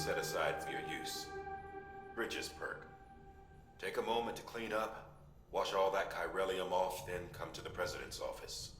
set aside for your use. Bridges perk. Take a moment to clean up, wash all that chiralium off, then come to the President's office.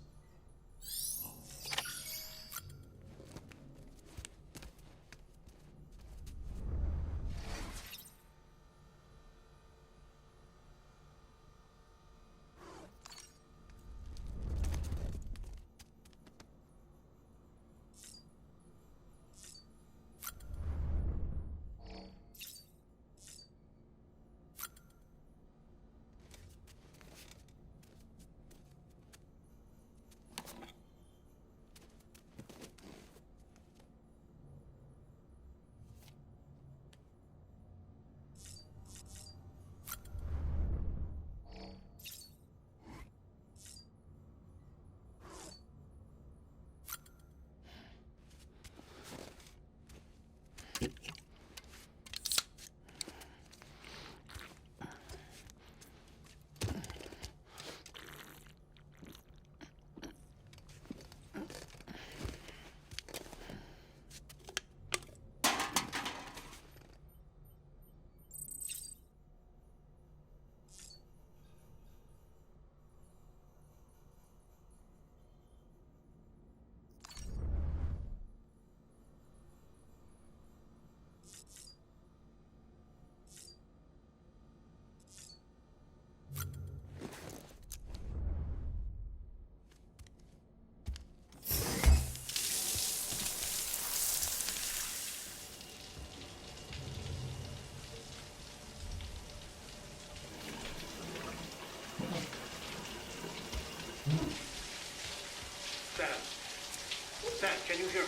Sam, can you hear me?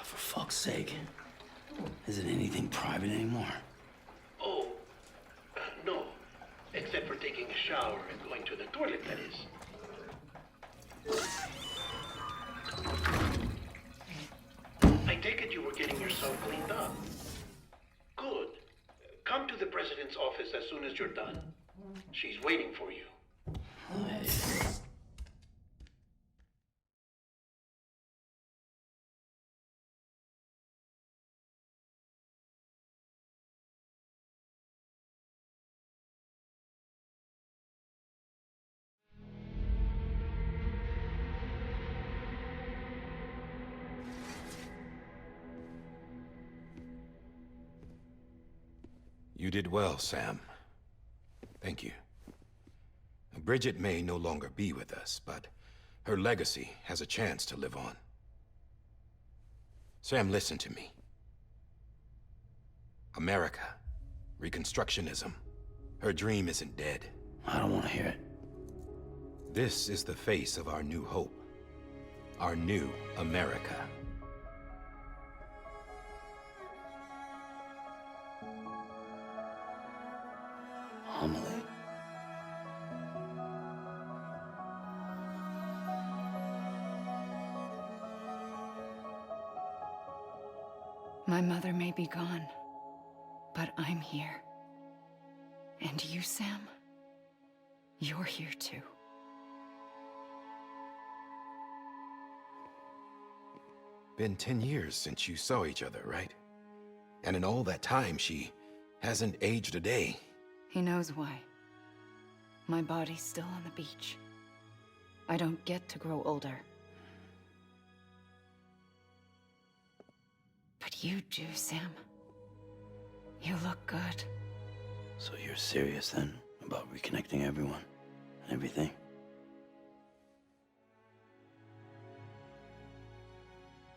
For fuck's sake. Isn't anything private anymore? Oh, no. Except for taking a shower and going to the toilet, that is. I take it you were getting yourself cleaned up. Good. Come to the President's office as soon as you're done. She's waiting for you. You did well, Sam. Thank you. Bridget may no longer be with us, but her legacy has a chance to live on. Sam, listen to me. America, Reconstructionism, her dream isn't dead. I don't want to hear it. This is the face of our new hope. Our new America. Amelie. My mother may be gone, but I'm here. And you, Sam, you're here too. Been 10 years since you saw each other, right? And in all that time, she hasn't aged a day. He knows why. My body's still on the beach. I don't get to grow older. But you do, Sam. You look good. So you're serious then about reconnecting everyone and everything?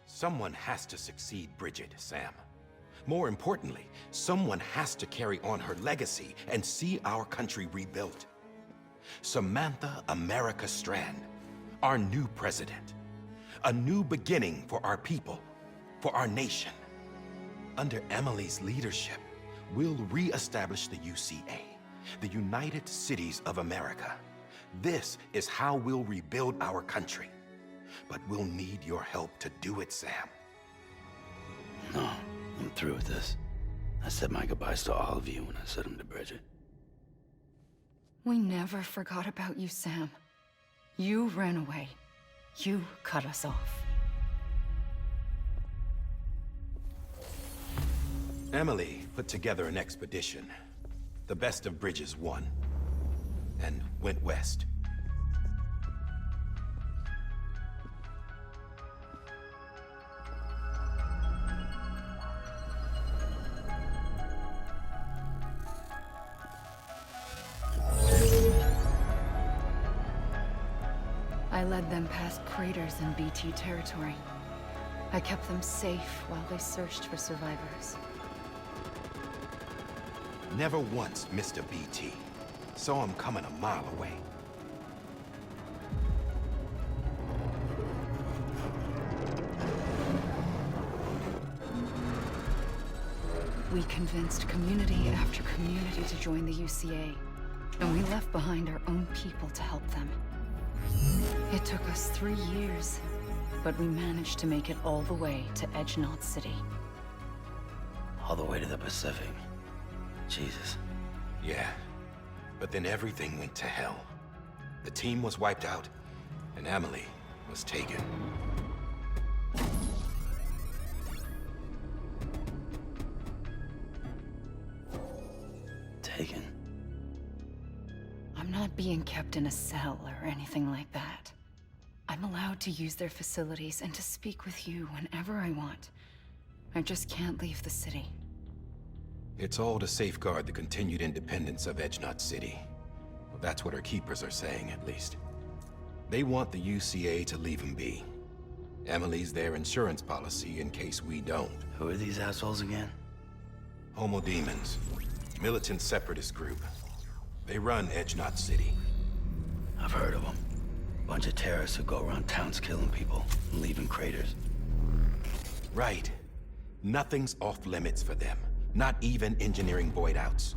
Someone has to succeed Bridget, Sam. More importantly, someone has to carry on her legacy and see our country rebuilt. Samantha America Strand, our new president. A new beginning for our people, for our nation. Under Amelie's leadership, we'll re-establish the UCA, the United Cities of America. This is how we'll rebuild our country. But we'll need your help to do it, Sam. No, I'm through with this. I said my goodbyes to all of you when I said them to Bridget. We never forgot about you, Sam. You ran away. You cut us off. Amelie put together an expedition. The best of Bridges won, and went west. I led them past craters in BT territory. I kept them safe while they searched for survivors. Never once missed a BT. Saw him coming a mile away. We convinced community after community to join the UCA, and we left behind our own people to help them. It took us 3 years, but we managed to make it all the way to Edge-Knot City. All the way to the Pacific. Jesus. Yeah, but then everything went to hell. The team was wiped out, and Amelie was taken. Taken? I'm not being kept in a cell or anything like that. I'm allowed to use their facilities and to speak with you whenever I want. I just can't leave the city. It's all to safeguard the continued independence of Edge-Knot City. Well, that's what our keepers are saying, at least. They want the UCA to leave him be. Amelie's their insurance policy in case we don't. Who are these assholes again? Homo Demons. Militant separatist group. They run Edge-Knot City. I've heard of them. Bunch of terrorists who go around towns killing people and leaving craters. Right. Nothing's off limits for them. Not even engineering void outs.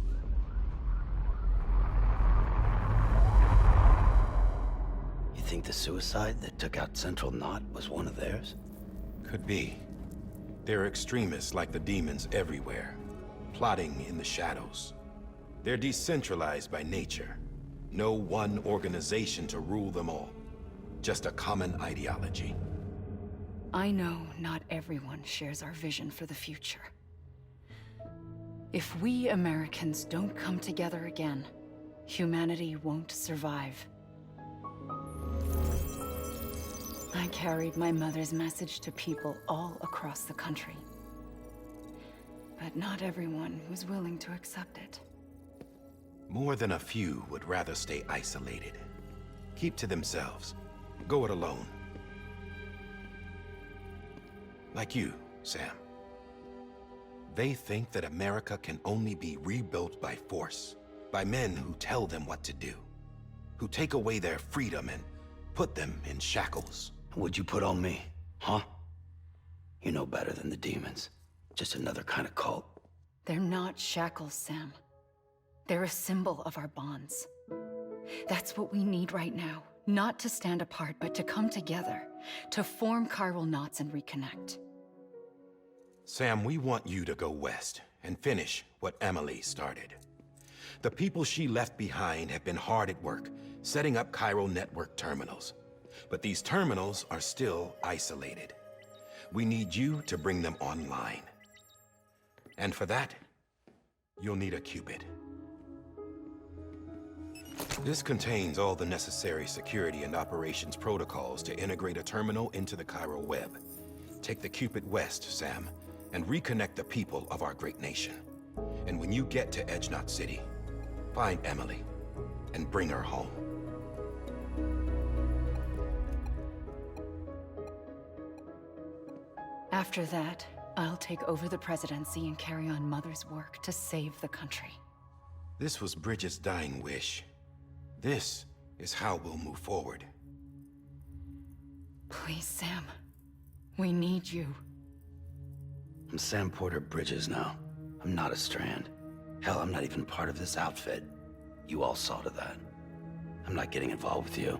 You think the suicide that took out Central Knot was one of theirs? Could be. There are extremists like the demons everywhere, plotting in the shadows. They're decentralized by nature. No one organization to rule them all. Just a common ideology. I know not everyone shares our vision for the future. If we Americans don't come together again, humanity won't survive. I carried my mother's message to people all across the country. But not everyone was willing to accept it. More than a few would rather stay isolated. Keep to themselves. Go it alone. Like you, Sam. They think that America can only be rebuilt by force, by men who tell them what to do, who take away their freedom and put them in shackles. What'd you put on me, huh? You know better than the demons. Just another kind of cult. They're not shackles, Sam. They're a symbol of our bonds. That's what we need right now. Not to stand apart, but to come together, to form chiral knots and reconnect. Sam, we want you to go west and finish what Amelie started. The people she left behind have been hard at work, setting up chiral network terminals. But these terminals are still isolated. We need you to bring them online. And for that, you'll need a Cupid. This contains all the necessary security and operations protocols to integrate a terminal into the chiral web. Take the Cupid west, Sam, and reconnect the people of our great nation. And when you get to Edge-Knot City, find Amelie and bring her home. After that, I'll take over the presidency and carry on Mother's work to save the country. This was Bridget's dying wish. This is how we'll move forward. Please, Sam. We need you. I'm Sam Porter Bridges now. I'm not a Strand. Hell, I'm not even part of this outfit. You all saw to that. I'm not getting involved with you,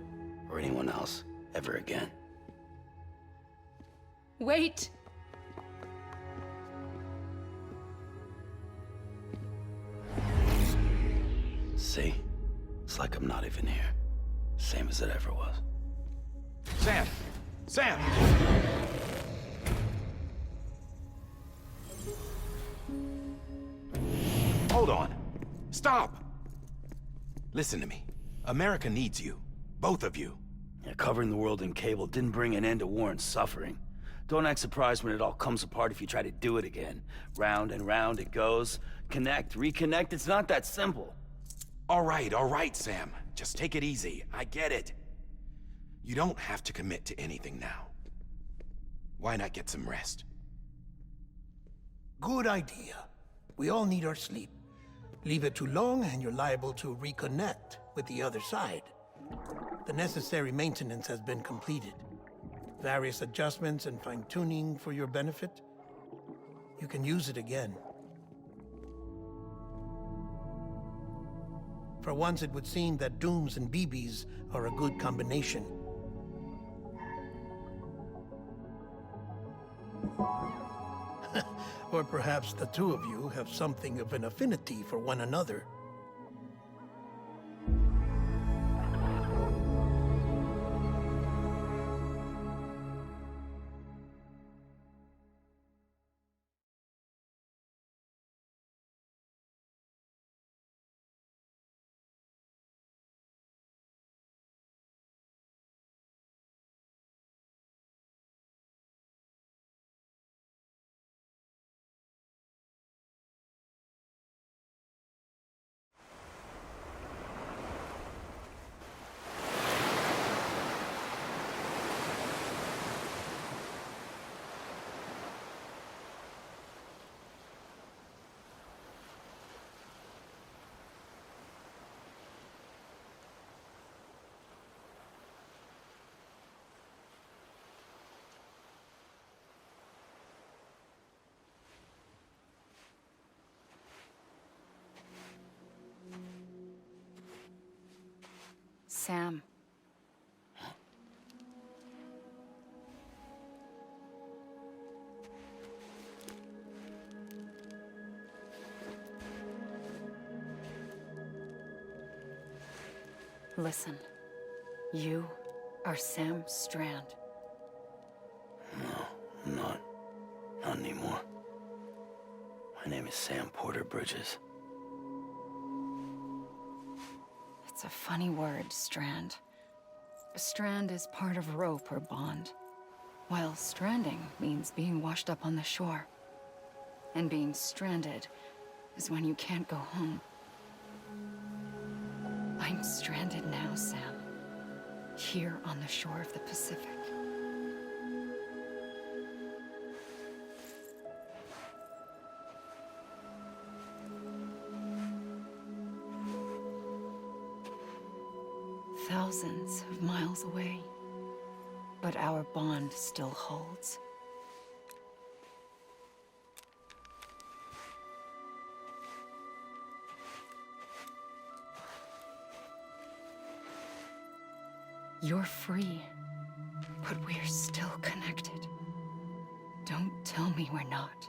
or anyone else, ever again. Wait! See? It's like I'm not even here. Same as it ever was. Sam! Sam! hold on. Stop! Listen to me. America needs you. Both of you. Yeah, covering the world in cable didn't bring an end to war and suffering. Don't act surprised when it all comes apart if you try to do it again. Round and round it goes. Connect, reconnect, it's not that simple. All right, Sam. Just take it easy. I get it. You don't have to commit to anything now. Why not get some rest? Good idea. We all need our sleep. Leave it too long and you're liable to reconnect with the other side. The necessary maintenance has been completed. Various adjustments and fine-tuning for your benefit. You can use it again. For once, it would seem that Dooms and BBs are a good combination. Or perhaps the two of you have something of an affinity for one another. Sam. Listen. You are Sam Strand. No, I'm not. Not anymore. My name is Sam Porter Bridges. It's a funny word, Strand. A strand is part of rope or bond, while stranding means being washed up on the shore. And being stranded is when you can't go home. I'm stranded now, Sam. Here on the shore of the Pacific. Thousands of miles away, but our bond still holds. You're free, but we're still connected. Don't tell me we're not.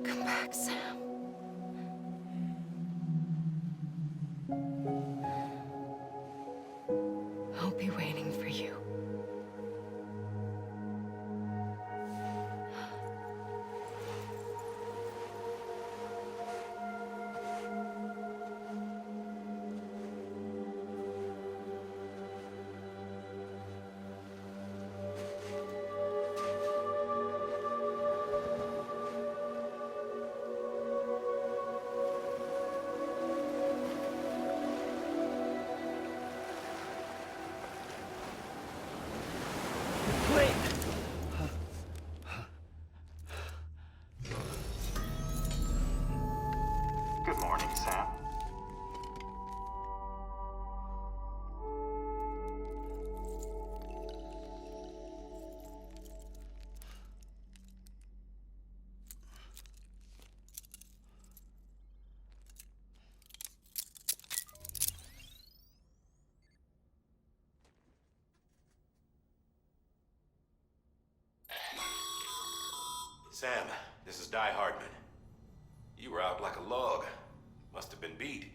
Come back, Sam. I'll be waiting for you. Good morning, Sam. Sam, this is Di Hardman. You were out like a log. Must have been beat.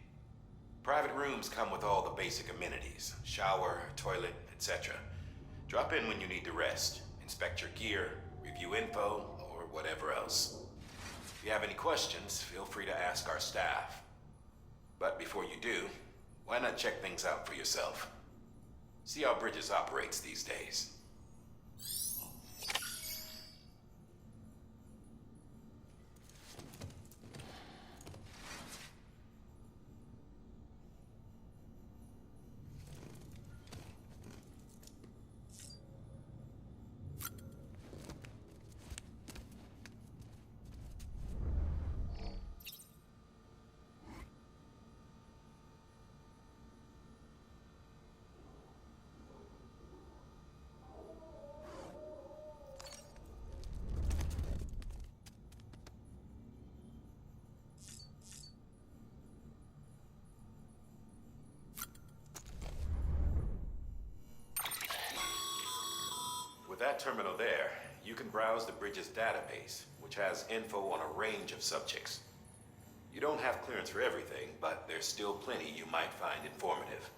Private rooms come with all the basic amenities. Shower, toilet, etc. Drop in when you need to rest. Inspect your gear, review info, or whatever else. If you have any questions, feel free to ask our staff. But before you do, why not check things out for yourself? See how Bridges operates these days. With that terminal there, you can browse the Bridges database, which has info on a range of subjects. You don't have clearance for everything, but there's still plenty you might find informative.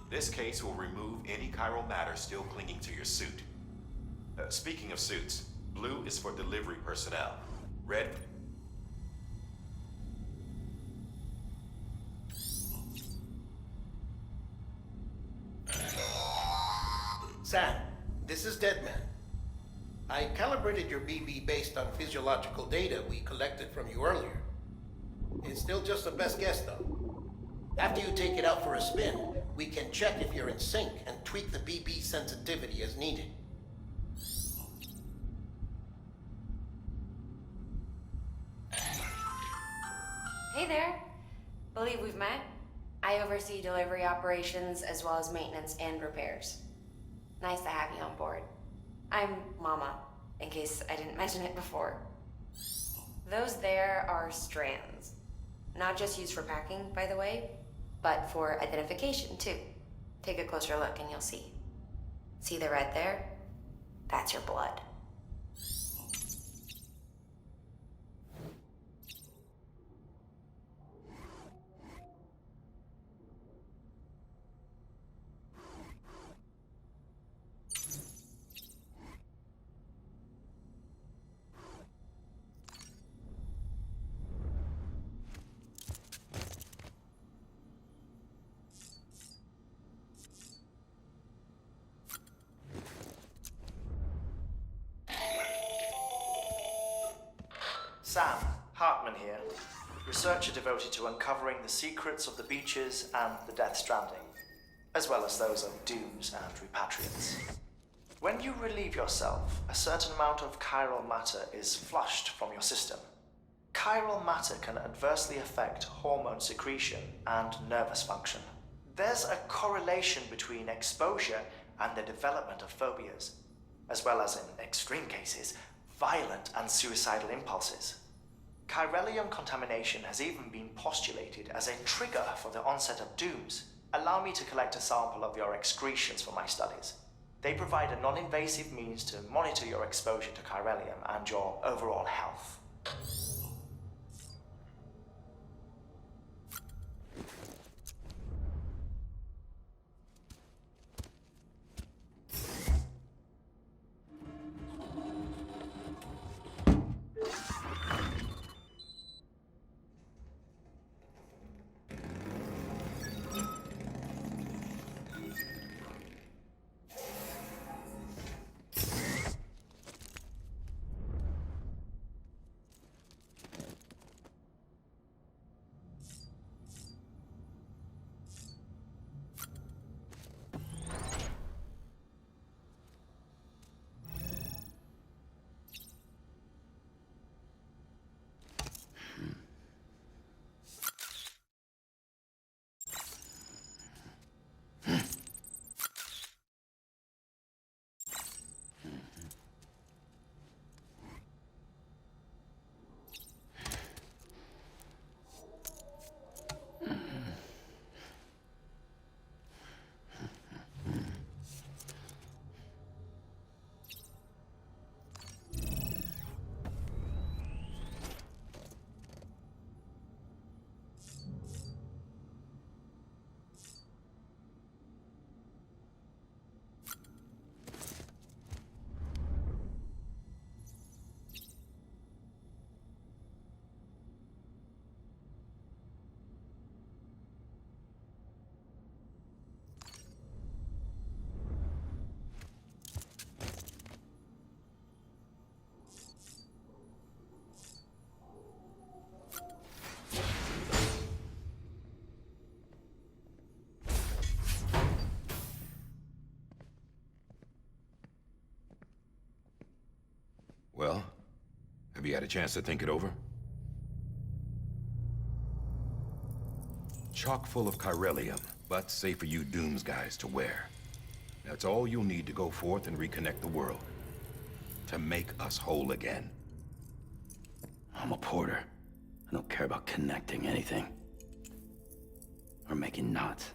This case will remove any chiral matter still clinging to your suit. Speaking of suits, blue is for delivery personnel. Red... Sam, this is Deadman. I calibrated your BB based on physiological data we collected from you earlier. It's still just a best guess, though. After you take it out for a spin, we can check if you're in sync and tweak the BB sensitivity as needed. Hey there. Believe we've met. I oversee delivery operations as well as maintenance and repairs. Nice to have you on board. I'm Mama, in case I didn't mention it before. Those there are strands. Not just used for packing, by the way, but for identification, too. Take a closer look and you'll see. See the red there? That's your blood. Sam, Hartman here, researcher devoted to uncovering the secrets of the beaches and the Death Stranding, as well as those of dooms and repatriates. When you relieve yourself, a certain amount of chiral matter is flushed from your system. Chiral matter can adversely affect hormone secretion and nervous function. There's a correlation between exposure and the development of phobias, as well as, in extreme cases, violent and suicidal impulses. Chiralium contamination has even been postulated as a trigger for the onset of dooms. Allow me to collect a sample of your excretions for my studies. They provide a non-invasive means to monitor your exposure to chiralium and your overall health. Well, have you had a chance to think it over? Chock full of chiralium, but safe for you Dooms guys to wear. That's all you'll need to go forth and reconnect the world. To make us whole again. I'm a porter. I don't care about connecting anything. Or making knots.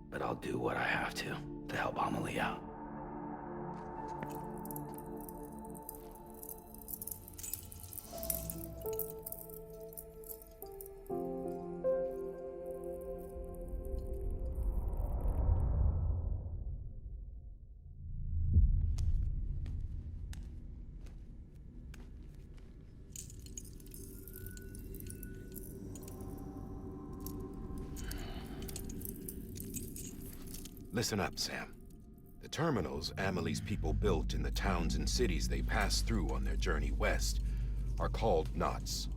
But I'll do what I have to help Amelie out. Listen up, Sam. The terminals Amelie's people built in the towns and cities they passed through on their journey west are called knots.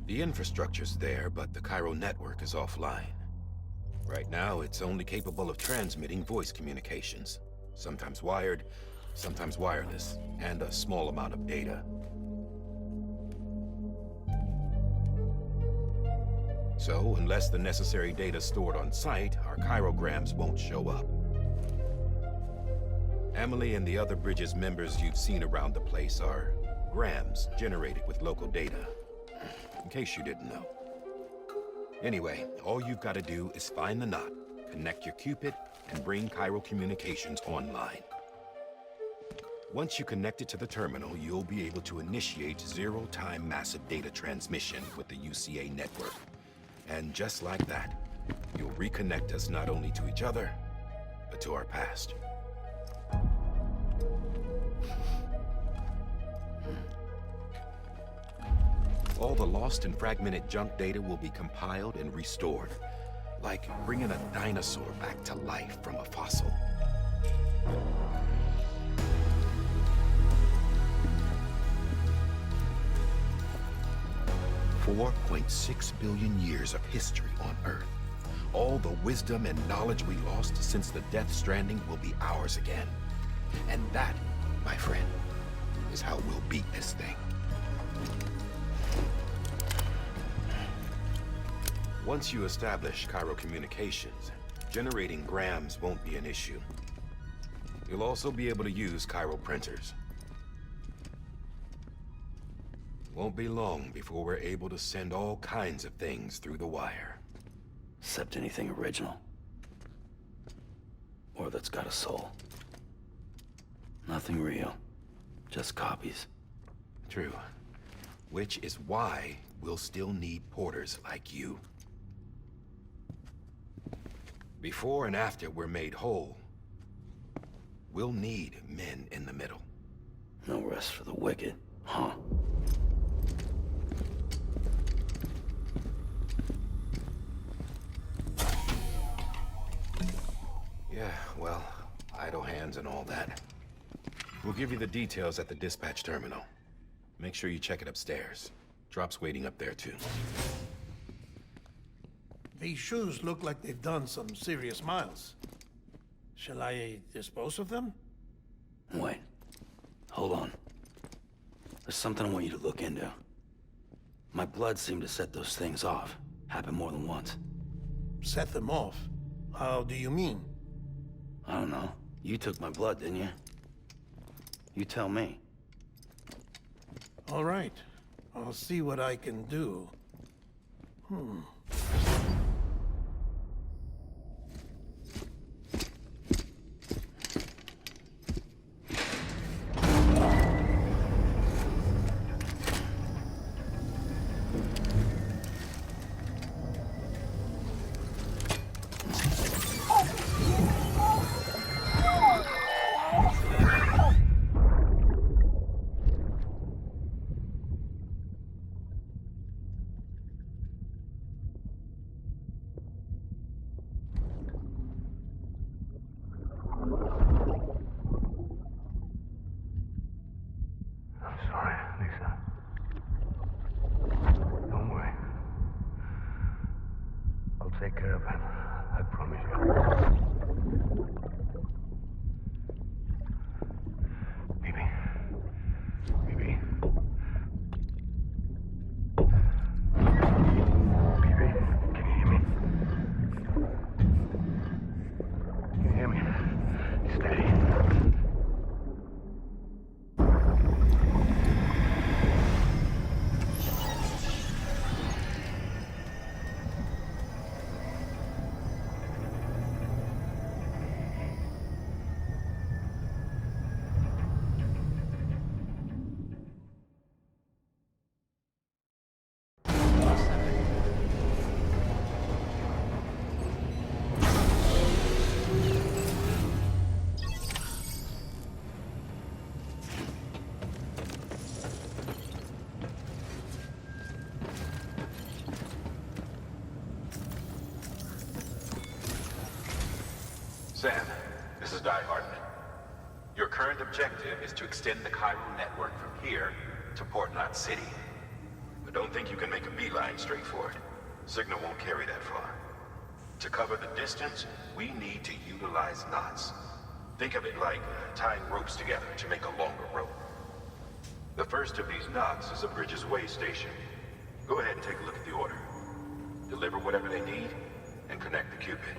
The infrastructure's there, but the Cairo network is offline. Right now, it's only capable of transmitting voice communications. Sometimes wired, sometimes wireless, and a small amount of data. So, unless the necessary data's stored on site, our chirograms won't show up. Amelie and the other Bridges members you've seen around the place are grams generated with local data. In case you didn't know. Anyway, all you've got to do is find the knot, connect your Cupid, and bring Chiral Communications online. Once you connect it to the terminal, you'll be able to initiate zero-time massive data transmission with the UCA network. And just like that, you'll reconnect us not only to each other, but to our past. All the lost and fragmented junk data will be compiled and restored, like bringing a dinosaur back to life from a fossil. 4.6 billion years of history on Earth. All the wisdom and knowledge we lost since the Death Stranding will be ours again. And that, my friend, is how we'll beat this thing. Once you establish Chiral Communications, generating grams won't be an issue. You'll also be able to use chiral printers. Won't be long before we're able to send all kinds of things through the wire. Except anything original. Or that's got a soul. Nothing real. Just copies. True. Which is why we'll still need porters like you. Before and after we're made whole, we'll need men in the middle. No rest for the wicked, huh? Yeah, well, idle hands and all that. We'll give you the details at the dispatch terminal. Make sure you check it upstairs. Drop's waiting up there, too. These shoes look like they've done some serious miles. Shall I dispose of them? Wait. Hold on. There's something I want you to look into. My blood seemed to set those things off. Happened more than once. Set them off? How do you mean? I don't know. You took my blood, didn't you? You tell me. All right. I'll see what I can do. Take care of him. I promise you. Baby. Baby. Baby, can you hear me? Can you hear me? Steady. Sam, this is Di Hartman. Your current objective is to extend the chiral network from here to Port Knot City. But don't think you can make a beeline straight for it. Signal won't carry that far. To cover the distance, we need to utilize knots. Think of it like tying ropes together to make a longer rope. The first of these knots is a Bridges Way station. Go ahead and take a look at the order. Deliver whatever they need, and connect the Cupid.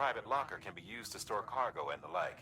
private locker can be used to store cargo and the like.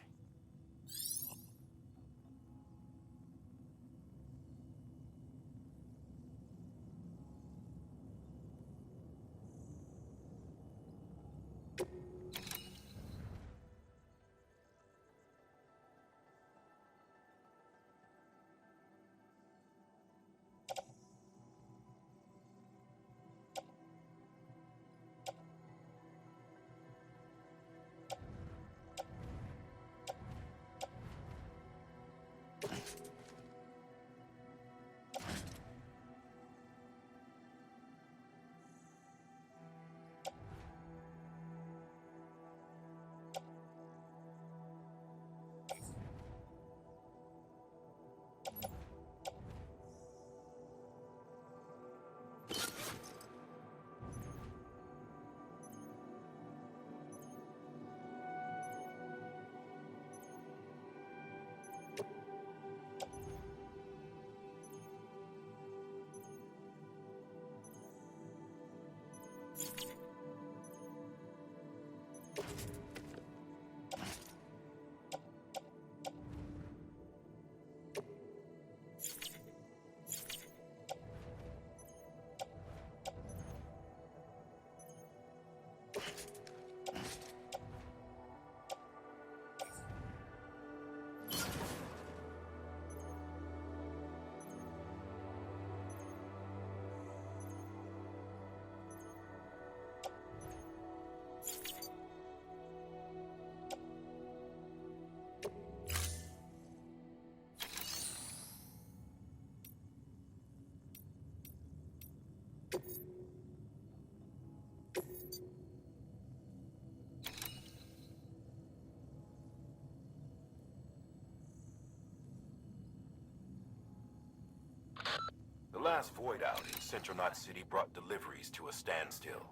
The last void out in Central Knot City brought deliveries to a standstill.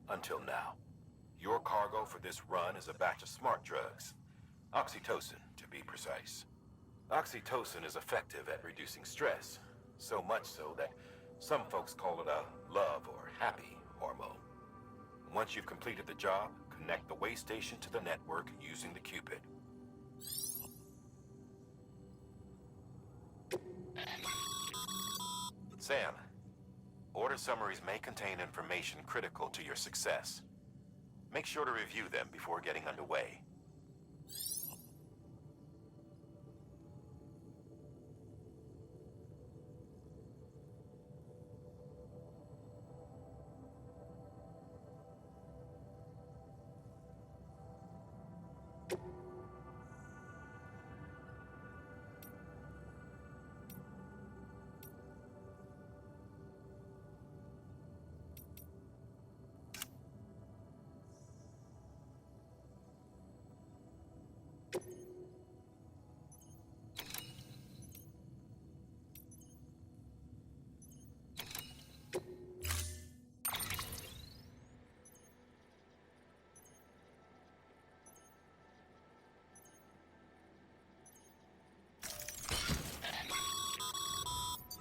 Until now. Your cargo for this run is a batch of smart drugs. Oxytocin, to be precise. Oxytocin is effective at reducing stress. So much so that some folks call it a love or happy hormone. Once you've completed the job, connect the way station to the network using the Cupid. Sam, order summaries may contain information critical to your success. Make sure to review them before getting underway.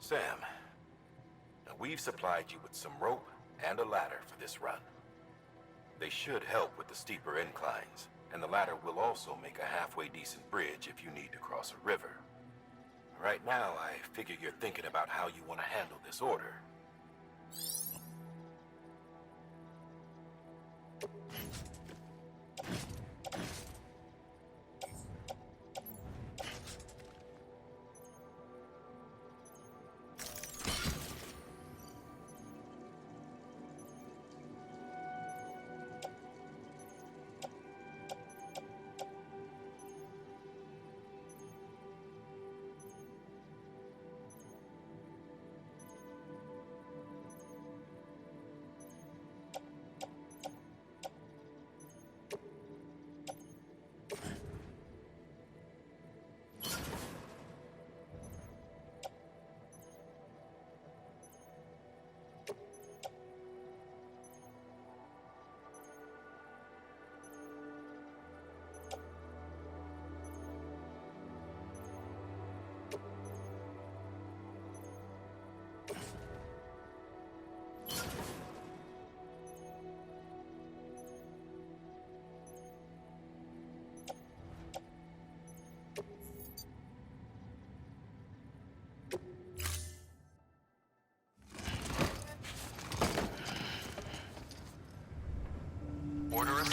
Sam, we've supplied you with some rope and a ladder for this run. They should help with the steeper inclines, and the ladder will also make a halfway decent bridge if you need to cross a river. Right now, I figure you're thinking about how you want to handle this order.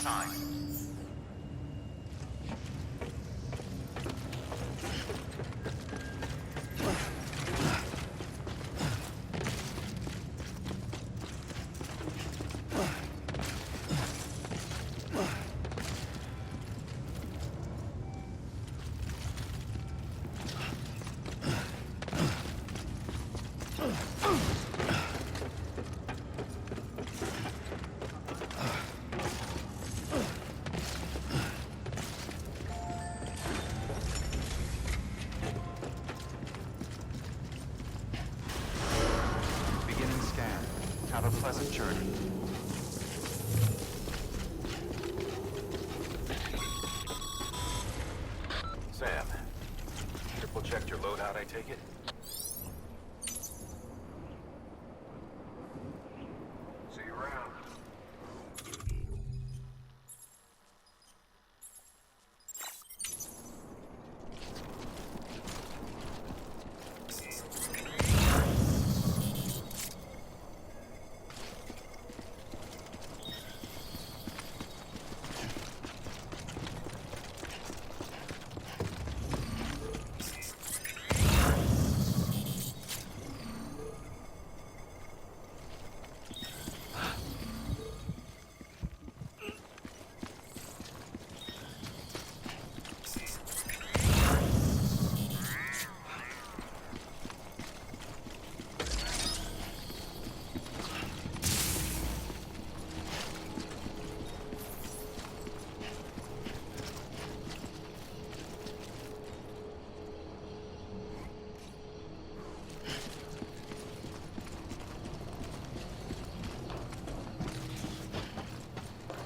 time. Beginning scan. Have a pleasant journey. Sam, triple checked your loadout, I take it? See you around.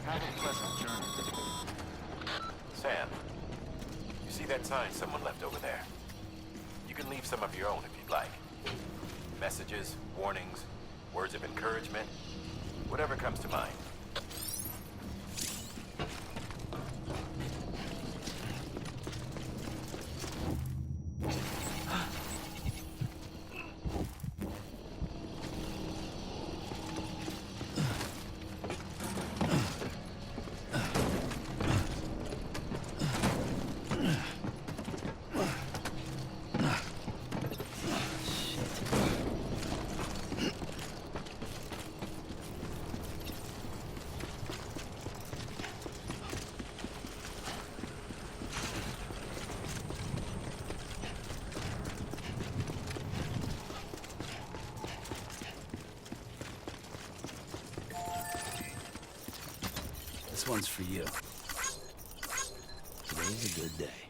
Have a pleasant journey. Sam, you see that sign someone left over there? You can leave some of your own if you'd like. Messages, warnings, words of encouragement, whatever comes to mind. This one's for you. Today's a good day.